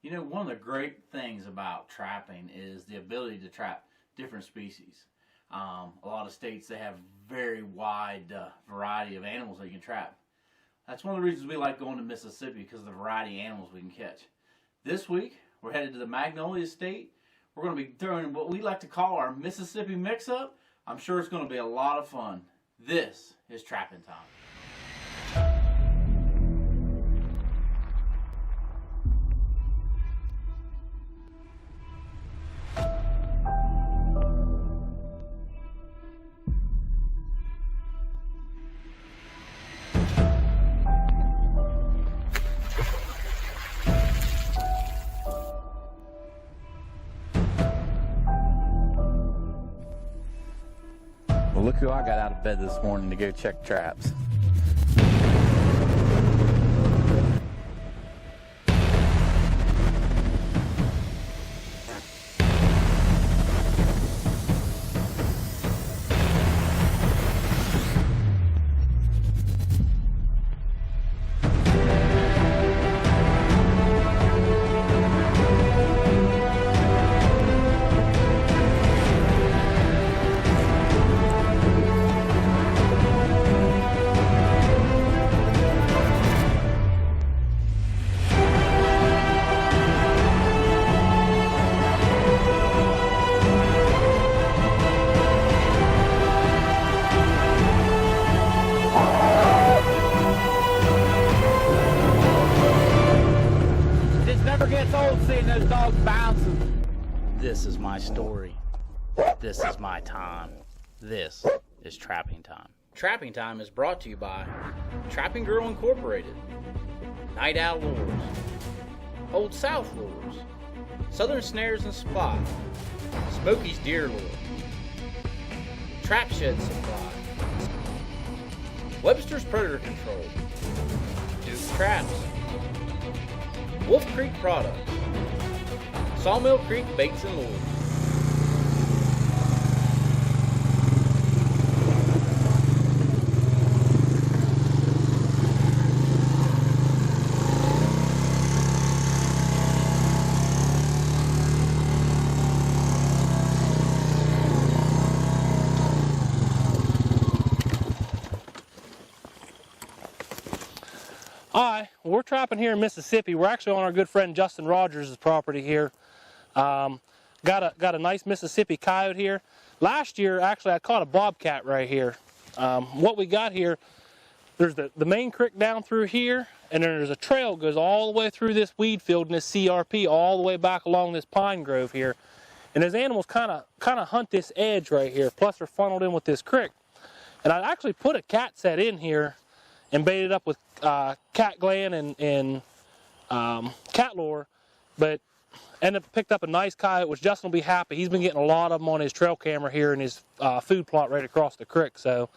You know, one of the great things about trapping is the ability to trap different species. A lot of states, they have very wide variety of animals that you can trap. That's one of the reasons we like going to Mississippi, because of the variety of animals we can catch. This week, we're headed to the Magnolia State. We're going to be throwing what we like to call our Mississippi mix-up. I'm sure it's going to be a lot of fun. This is trapping time. Well, look who I got out of bed this morning to go check traps. Gets old seeing those dogs bouncing. This is my story. This is my time. This is Trapping Time. Trapping Time is brought to you by Trapping Girl Incorporated, Night Owl Lures, Old South Lures, Southern Snares and Supply, Smokey's Deer Lure, Trap Shed Supply, Webster's Predator Control, Duke Traps, Wolf Creek Products, Sawmill Creek Baits and Lures. Hi, we're trapping here in Mississippi. We're actually on our good friend Justin Rogers' property here. Got a nice Mississippi coyote here. Last year, actually, I caught a bobcat right here. What we got here, there's the main creek down through here, and then there's a trail that goes all the way through this weed field and this CRP, all the way back along this pine grove here. And those animals kind of hunt this edge right here. Plus, they're funneled in with this creek. And I actually put a cat set in here and baited up with cat gland and cat lure, but ended up picked up a nice coyote, which Justin will be happy. He's been getting a lot of them on his trail camera here in his food plot right across the creek, so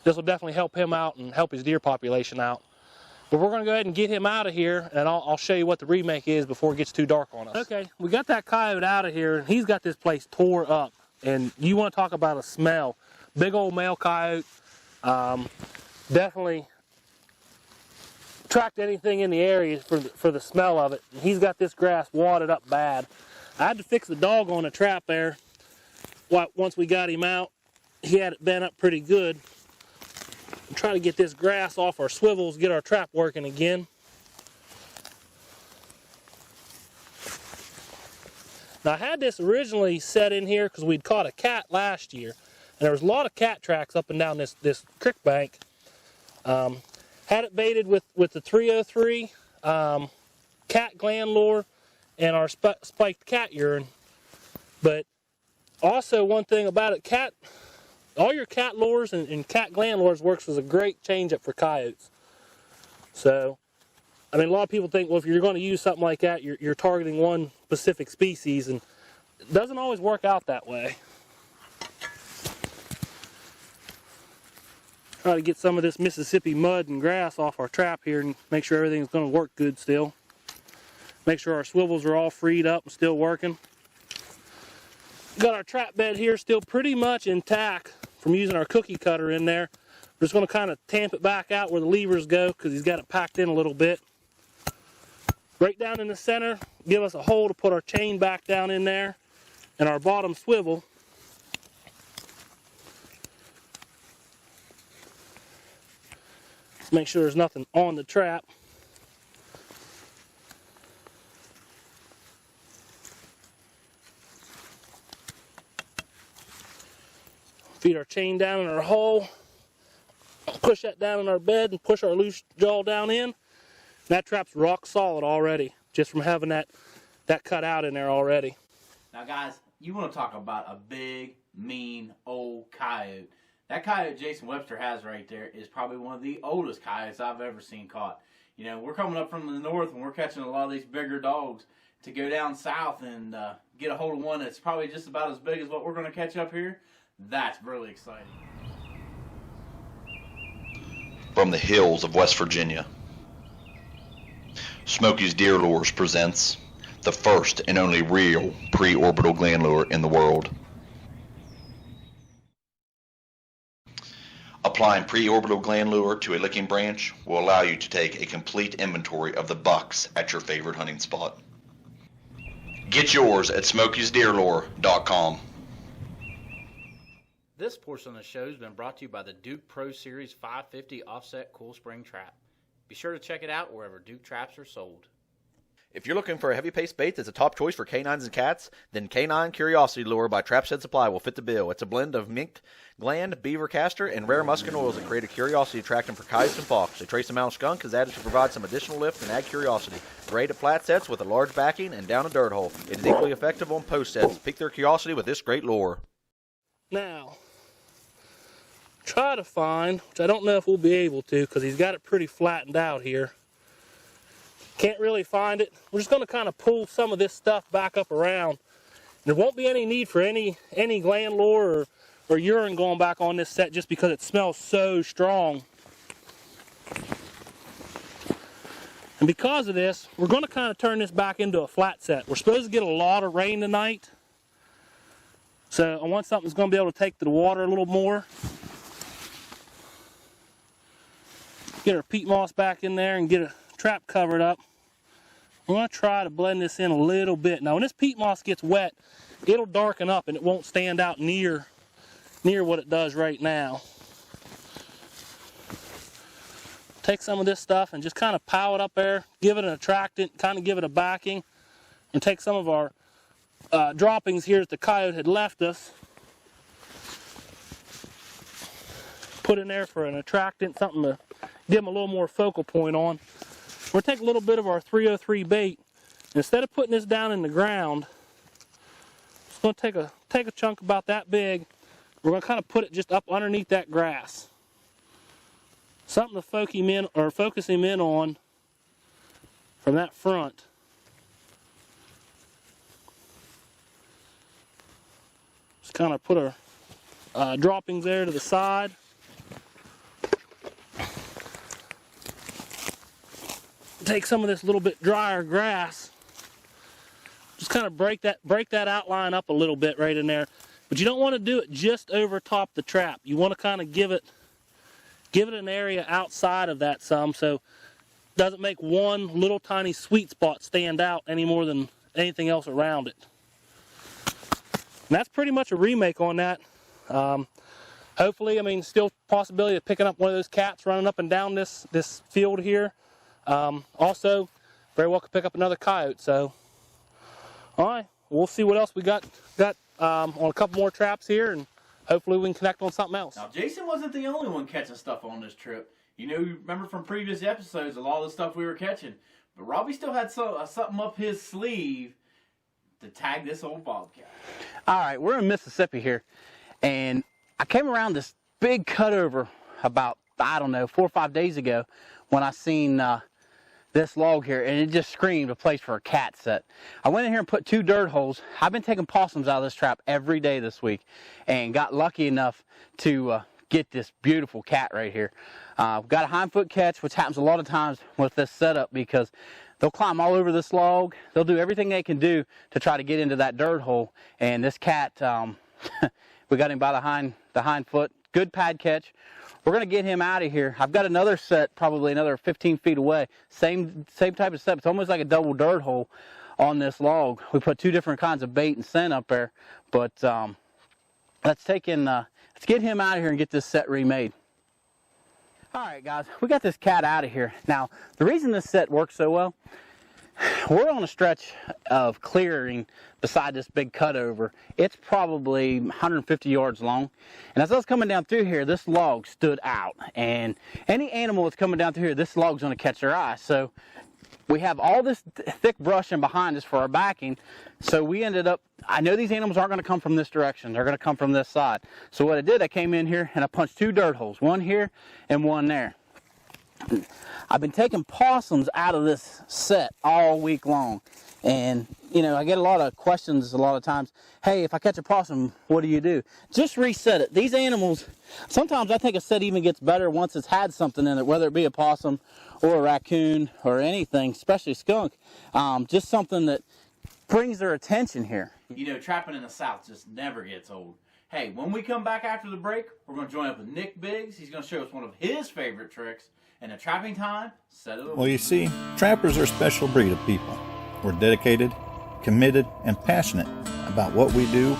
this will definitely help him out and help his deer population out. But we're going to go ahead and get him out of here, and I'll show you what the remake is before it gets too dark on us. Okay, we got that coyote out of here, and he's got this place tore up, and you want to talk about a smell. Big old male coyote, definitely attract anything in the area for the smell of it. And he's got this grass wadded up bad. I had to fix the dog on the trap there. Once we got him out, he had it bent up pretty good. I'm trying to get this grass off our swivels, get our trap working again. Now I had this originally set in here because we'd caught a cat last year, and there was a lot of cat tracks up and down this creek bank. Had it baited with the 303 cat gland lure and our spiked cat urine. But also one thing about it, all your cat lures and cat gland lures works as a great change up for coyotes. So, I mean, a lot of people think, well, if you're going to use something like that, you're targeting one specific species, and it doesn't always work out that way. Try to get some of this Mississippi mud and grass off our trap here and make sure everything's going to work good still. Make sure our swivels are all freed up and still working. Got our trap bed here still pretty much intact from using our cookie cutter in there. We're just going to kind of tamp it back out where the levers go because he's got it packed in a little bit. right down in the center, give us a hole to put our chain back down in there, and our bottom swivel. Let's make sure there's nothing on the trap. Feed our chain down in our hole, push that down in our bed, and push our loose jaw down in. That trap's rock solid already, just from having that cut out in there already. Now guys, you want to talk about a big, mean, old coyote. That coyote Jason Webster has right there is probably one of the oldest coyotes I've ever seen caught. You know, we're coming up from the north and we're catching a lot of these bigger dogs. To go down south and get a hold of one that's probably just about as big as what we're going to catch up here, that's really exciting. From the hills of West Virginia, Smokey's Deer Lures presents the first and only real pre-orbital gland lure in the world. Applying pre-orbital gland lure to a licking branch will allow you to take a complete inventory of the bucks at your favorite hunting spot. Get yours at smokiesdeerlure.com. This portion of the show has been brought to you by the Duke Pro Series 550 Offset Cool Spring Trap. Be sure to check it out wherever Duke traps are sold. If you're looking for a heavy pace bait that's a top choice for canines and cats, then Canine Curiosity Lure by Trap Shed Supply will fit the bill. It's a blend of mink, gland, beaver castor, and rare muskin oils that create a curiosity attractant for coyotes and fox. A trace amount of skunk is added to provide some additional lift and add curiosity. Great at flat sets with a large backing and down a dirt hole. It is equally effective on post sets. Pique their curiosity with this great lure. Now, try to find, which I don't know if we'll be able to because he's got it pretty flattened out here. Can't really find it. We're just going to kind of pull some of this stuff back up around. There won't be any need for any gland lure or urine going back on this set just because it smells so strong. And because of this, we're going to kind of turn this back into a flat set. We're supposed to get a lot of rain tonight. So I want something that's going to be able to take to the water a little more. Get our peat moss back in there and get a trap covered up. I'm going to try to blend this in a little bit. Now when this peat moss gets wet, it'll darken up and it won't stand out near what it does right now. Take some of this stuff and just kind of pile it up there, give it an attractant, kind of give it a backing, and take some of our droppings here that the coyote had left us. Put in there for an attractant, something to give them a little more focal point on. We're going to take a little bit of our 303 bait. Instead of putting this down in the ground, just going to take a chunk about that big. We're going to kind of put it just up underneath that grass. Something to focus him in on from that front. Just kind of put our droppings there to the side. Take some of this little bit drier grass. Just kind of break that outline up a little bit right in there. But you don't want to do it just over top the trap. You want to kind of give it an area outside of that some, so it doesn't make one little tiny sweet spot stand out any more than anything else around it. And that's pretty much a remake on that. Hopefully, I mean, still possibility of picking up one of those cats running up and down this field here. Also, very well could pick up another coyote. So, all right, we'll see what else we got on a couple more traps here, and hopefully we can connect on something else. Now, Jason wasn't the only one catching stuff on this trip. You know, you remember from previous episodes a lot of the stuff we were catching, but Robbie still had something up his sleeve to tag this old bobcat. All right, we're in Mississippi here, and I came around this big cutover about, I don't know, 4 or 5 days ago when I seen this log here, and it just screamed a place for a cat set. I went in here and put 2 dirt holes. I've been taking possums out of this trap every day this week and got lucky enough to get this beautiful cat right here. Got a hind foot catch, which happens a lot of times with this setup because they'll climb all over this log. They'll do everything they can do to try to get into that dirt hole, and this cat, we got him by the hind foot, good pad catch. We're going to get him out of here. I've got another set, probably another 15 feet away. Same type of set. It's almost like a double dirt hole on this log. We put 2 different kinds of bait and scent up there. But let's get him out of here and get this set remade. All right, guys, we got this cat out of here. Now, the reason this set works so well, we're on a stretch of clearing beside this big cutover. It's probably 150 yards long. And as I was coming down through here, this log stood out. And any animal that's coming down through here, this log's going to catch their eye. So we have all this thick brush in behind us for our backing. So we ended up, I know these animals aren't going to come from this direction. They're going to come from this side. So what I did, I came in here and I punched 2 dirt holes, one here and one there. I've been taking possums out of this set all week long. And, you know, I get a lot of questions a lot of times. Hey, if I catch a possum, what do you do? Just reset it. These animals, sometimes I think a set even gets better once it's had something in it, whether it be a possum or a raccoon or anything, especially skunk. Just something that brings their attention here. You know, trapping in the South just never gets old. Hey, when we come back after the break, we're going to join up with Nick Biggs. He's going to show us one of his favorite tricks. And at trapping time, set it up. Well, you see, trappers are a special breed of people. We're dedicated, committed, and passionate about what we do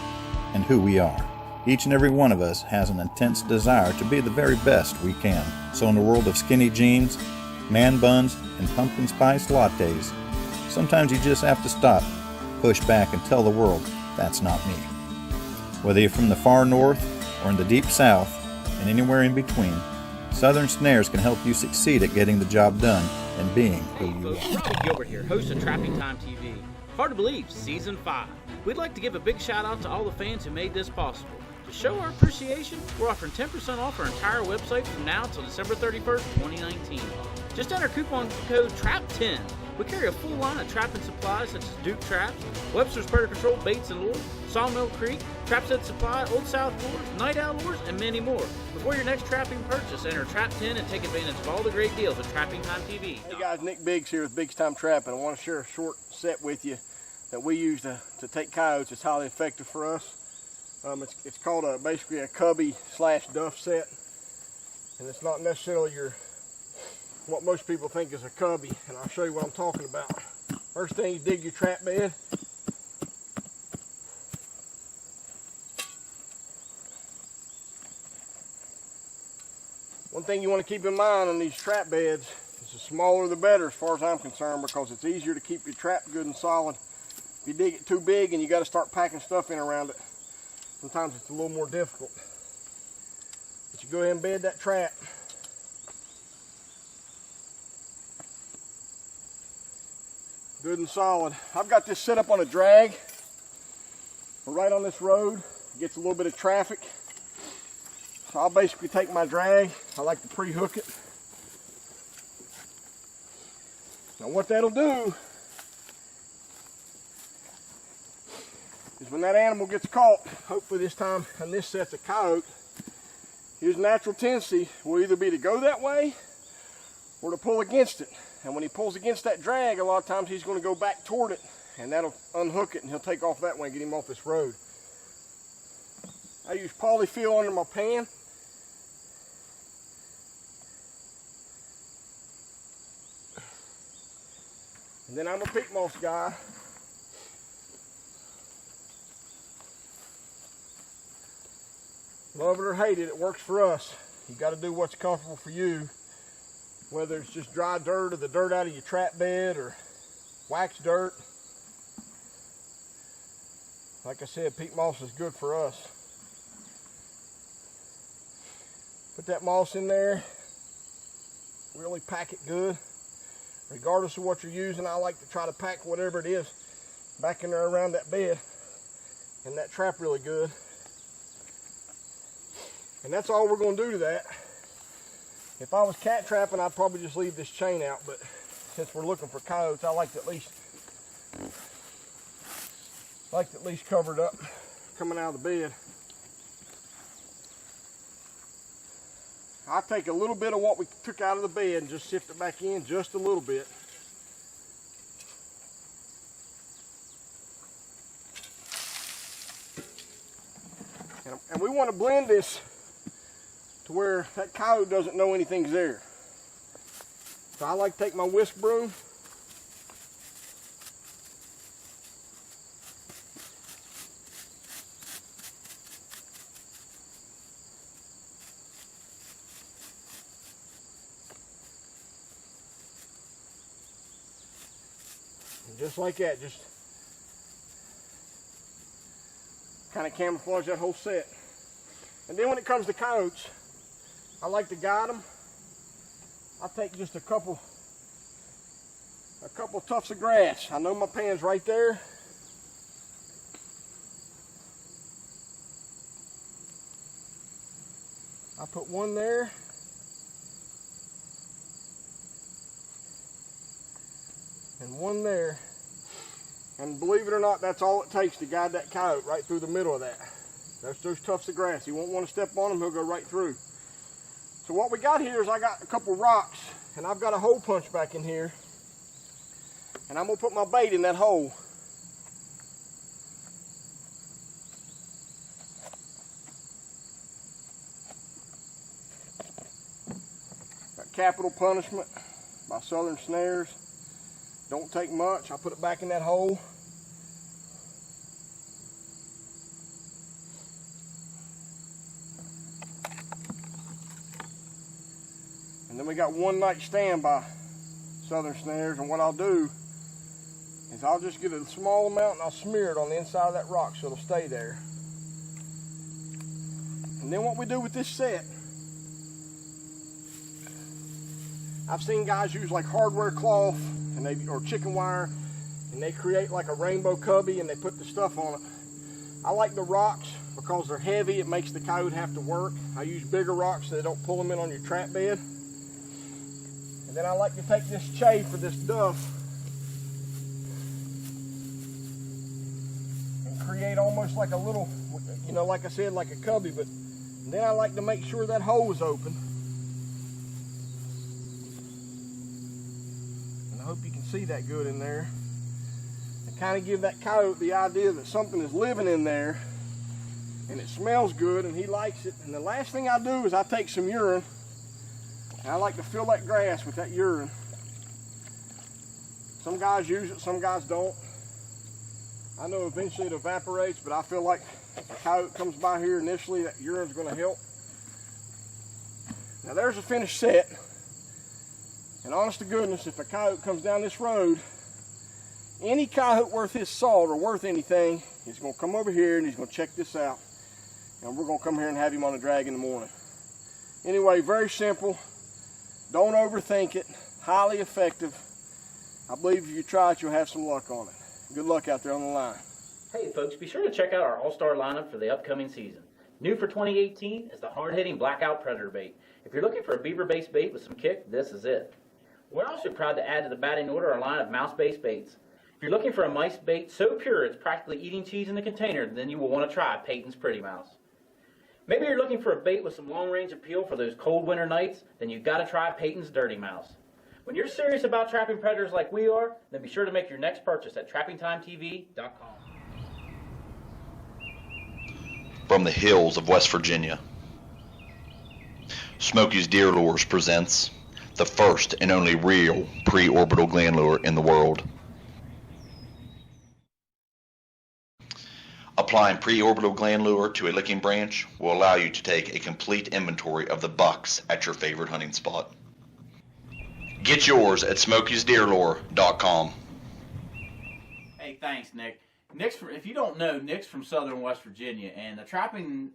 and who we are. Each and every one of us has an intense desire to be the very best we can. So in the world of skinny jeans, man buns, and pumpkin spice lattes, sometimes you just have to stop, push back, and tell the world, that's not me. Whether you're from the far north or in the deep south and anywhere in between, Southern Snares can help you succeed at getting the job done and being who you are. Robbie Gilbert here, host of Trapping Time TV. Hard to believe, Season 5. We'd like to give a big shout out to all the fans who made this possible. To show our appreciation, we're offering 10% off our entire website from now until December 31st, 2019. Just enter coupon code TRAP10. We carry a full line of trapping supplies such as Duke traps, Webster's Predator Control baits and lures, Sawmill Creek, Trap Set Supply, Old South lures, Night Owl lures, and many more. Before your next trapping purchase, enter TRAP10 and take advantage of all the great deals at Trapping Time TV. Hey guys, Nick Biggs here with Biggs Time Trapping. I want to share a short set with you that we use to take coyotes. It's highly effective for us. It's called basically a cubby / duff set, and it's not necessarily what most people think is a cubby, and I'll show you what I'm talking about. First thing, you dig your trap bed. One thing you want to keep in mind on these trap beds is the smaller the better as far as I'm concerned, because it's easier to keep your trap good and solid. If you dig it too big and you got to start packing stuff in around it, sometimes it's a little more difficult. But you go ahead and bed that trap. Good and solid. I've got this set up on a drag. We're right on this road. It gets a little bit of traffic. So I'll basically take my drag. I like to pre-hook it. Now what that'll do is when that animal gets caught, hopefully this time, and this set's a coyote, his natural tendency will either be to go that way or to pull against it. And when he pulls against that drag, a lot of times he's going to go back toward it, and that'll unhook it, and he'll take off that way and get him off this road. I use polyfill under my pan. And then I'm a peat moss guy. Love it or hate it, it works for us. You got to do what's comfortable for you. Whether it's just dry dirt or the dirt out of your trap bed or wax dirt. Like I said, peat moss is good for us. Put that moss in there. Really pack it good. Regardless of what you're using, I like to try to pack whatever it is back in there around that bed and that trap really good. And that's all we're going to do to that. If I was cat trapping, I'd probably just leave this chain out, but since we're looking for coyotes, I like to at least cover it up coming out of the bed. I take a little bit of what we took out of the bed and just sift it back in just a little bit. And we want to blend this to where that coyote doesn't know anything's there. So I like to take my whisk broom and just like that, just kind of camouflage that whole set. And then when it comes to coyotes, I like to guide them. I take just a couple tufts of grass. I know my pan's right there. I put one there. And one there. And believe it or not, that's all it takes to guide that coyote right through the middle of that. There's those tufts of grass. He won't want to step on them, he'll go right through. So what we got here is I got a couple rocks, and I've got a hole punch back in here. And I'm going to put my bait in that hole. Got Capital Punishment by Southern Snares. Don't take much. I put it back in that hole. And then we got One Night Stand by Southern Snares, and what I'll do is I'll just get a small amount and I'll smear it on the inside of that rock so it'll stay there. And then what we do with this set, I've seen guys use like hardware cloth and or chicken wire, and they create like a rainbow cubby and they put the stuff on it. I like the rocks because they're heavy. It makes the coyote have to work. I use bigger rocks so they don't pull them in on your trap bed. And then I like to take this chafe or this duff and create almost like a little, you know, like I said, like a cubby, but then I like to make sure that hole is open. And I hope you can see that good in there. And kind of give that coyote the idea that something is living in there and it smells good and he likes it. And the last thing I do is I take some urine. And I like to fill that grass with that urine. Some guys use it, some guys don't. I know eventually it evaporates, but I feel like if a coyote comes by here initially, that urine's going to help. Now there's a finished set. And honest to goodness, if a coyote comes down this road, any coyote worth his salt or worth anything, he's going to come over here and he's going to check this out. And we're going to come here and have him on a drag in the morning. Anyway, very simple. Don't overthink it. Highly effective. I believe if you try it, you'll have some luck on it. Good luck out there on the line. Hey folks, be sure to check out our all-star lineup for the upcoming season. New for 2018 is the hard-hitting Blackout Predator bait. If you're looking for a beaver-based bait with some kick, this is it. We're also proud to add to the batting order our line of mouse-based baits. If you're looking for a mice bait so pure it's practically eating cheese in the container, then you will want to try Peyton's Pretty Mouse. Maybe you're looking for a bait with some long-range appeal for those cold winter nights, then you've got to try Peyton's Dirty Mouse. When you're serious about trapping predators like we are, then be sure to make your next purchase at TrappingTimeTV.com. From the hills of West Virginia, Smokey's Deer Lures presents the first and only real pre-orbital gland lure in the world. Applying pre-orbital gland lure to a licking branch will allow you to take a complete inventory of the bucks at your favorite hunting spot. Get yours at Smokey'sDeerLure.com. Hey, thanks, Nick. If you don't know, Nick's from southern West Virginia, and the trapping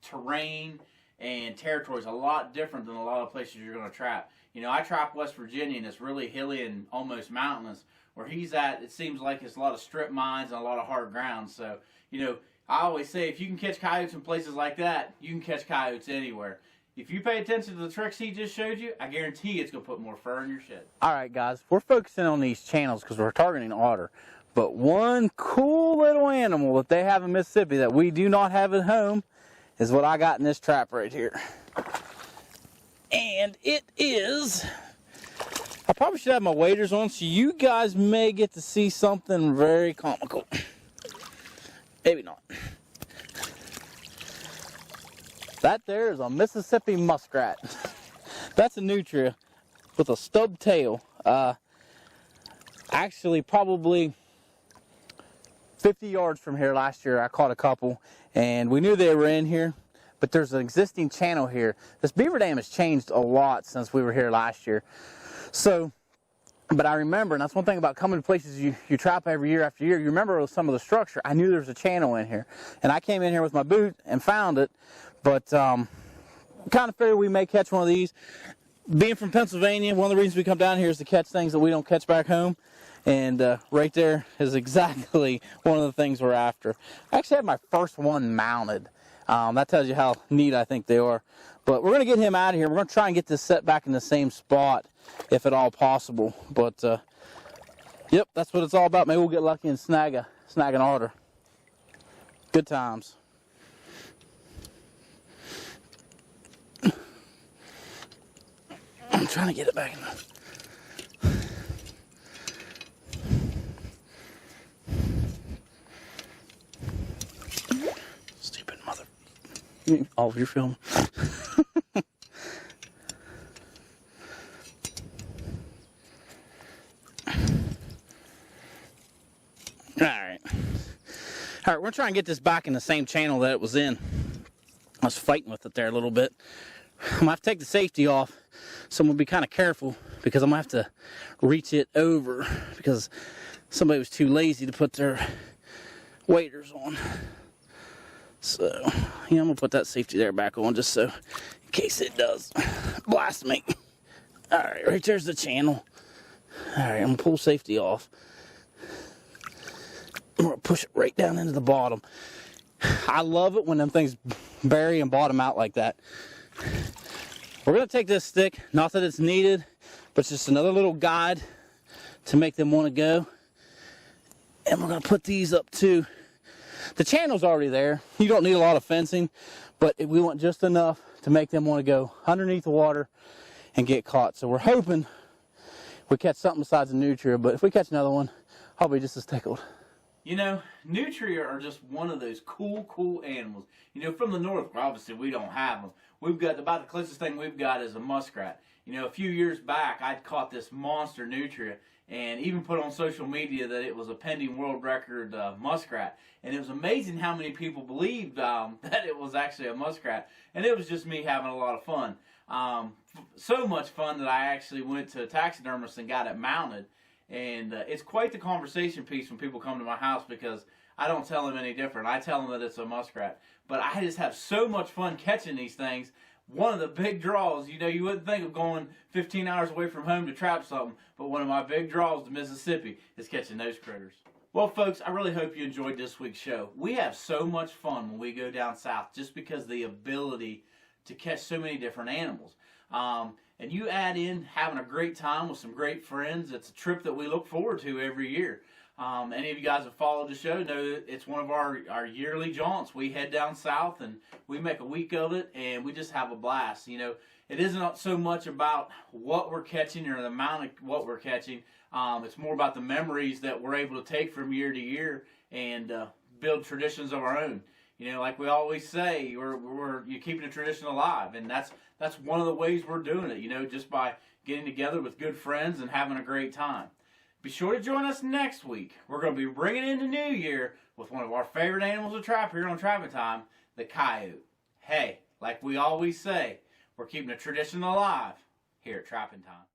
terrain and territory is a lot different than a lot of places you're going to trap. You know, I trap West Virginia, and it's really hilly and almost mountainous. Where he's at, it seems like it's a lot of strip mines and a lot of hard ground. So, you know, I always say if you can catch coyotes in places like that, you can catch coyotes anywhere. If you pay attention to the tricks he just showed you, I guarantee it's going to put more fur in your shit. All right, guys, we're focusing on these channels because we're targeting otter. But one cool little animal that they have in Mississippi that we do not have at home is what I got in this trap right here. And it is... I probably should have my waders on so you guys may get to see something very comical. Maybe not. That there is a Mississippi muskrat. That's a nutria with a stub tail. Actually, probably 50 yards from here last year, I caught a couple, and we knew they were in here, but there's an existing channel here. This beaver dam has changed a lot since we were here last year. So, but I remember, and that's one thing about coming to places you trap every year after year, you remember some of the structure. I knew there was a channel in here, and I came in here with my boot and found it, but kind of figured we may catch one of these. Being from Pennsylvania, one of the reasons we come down here is to catch things that we don't catch back home. And right there is exactly one of the things we're after. I actually had my first one mounted. That tells you how neat I think they are. But we're going to get him out of here. We're going to try and get this set back in the same spot, if at all possible. But, yep, that's what it's all about. Maybe we'll get lucky and snag an order. Good times. I'm trying to get it back in the... Stupid mother... Oh, you're filming. Alright, we're going to try and get this back in the same channel that it was in. I was fighting with it there a little bit. I'm going to have to take the safety off, so I'm going to be kind of careful because I'm going to have to reach it over because somebody was too lazy to put their waders on. So, yeah, I'm going to put that safety there back on just so in case it does blast me. Alright, right there's the channel. Alright, I'm going to pull safety off. I'm going to push it right down into the bottom. I love it when them things bury and bottom out like that. We're going to take this stick, not that it's needed, but it's just another little guide to make them want to go. And we're going to put these up too. The channel's already there. You don't need a lot of fencing, but we want just enough to make them want to go underneath the water and get caught. So we're hoping we catch something besides a nutria, but if we catch another one, I'll be just as tickled. You know, nutria are just one of those cool animals. You know, from the north, obviously we don't have them. We've got, about the closest thing we've got is a muskrat. You know, a few years back, I'd caught this monster nutria and even put on social media that it was a pending world record muskrat. And it was amazing how many people believed that it was actually a muskrat. And it was just me having a lot of fun. So much fun that I actually went to a taxidermist and got it mounted. And it's quite the conversation piece when people come to my house because I don't tell them any different. I tell them that it's a muskrat. But I just have so much fun catching these things. One of the big draws, you know, you wouldn't think of going 15 hours away from home to trap something, but one of my big draws to Mississippi is catching those critters. Well, folks, I really hope you enjoyed this week's show. We have so much fun when we go down south just because of the ability to catch so many different animals. And you add in having a great time with some great friends. It's a trip that we look forward to every year. Any of you guys have followed the show know that it's one of our yearly jaunts. We head down south and we make a week of it and we just have a blast. You know, it isn't so much about what we're catching or the amount of what we're catching. It's more about the memories that we're able to take from year to year and build traditions of our own. You know, like we always say, you're keeping a tradition alive, and that's one of the ways we're doing it. You know, just by getting together with good friends and having a great time. Be sure to join us next week. We're going to be bringing in the new year with one of our favorite animals to trap here on Trapping Time, the coyote. Hey, like we always say, we're keeping a tradition alive here at Trapping Time.